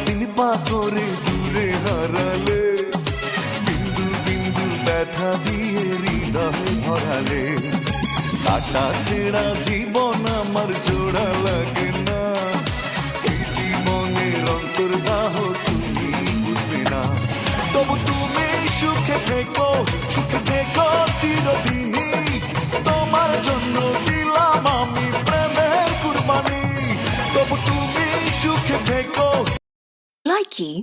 দিন পা করে দূরে হারালে, বিন্দু বিন্দু ব্যথা দিয়ে হৃদয় ভরালে। কাটা ছেঁড়া জীবন আমার জোড়া লাগে না, এই জীবনের অন্তর্দাহ তুমি বুঝবে না। তবু তুমি সুখে থেকো চিরদিনই, তোমার জন্য দিলাম আমি প্রেমের কুরবানি। তবু তুমি সুখে থেকো। Likey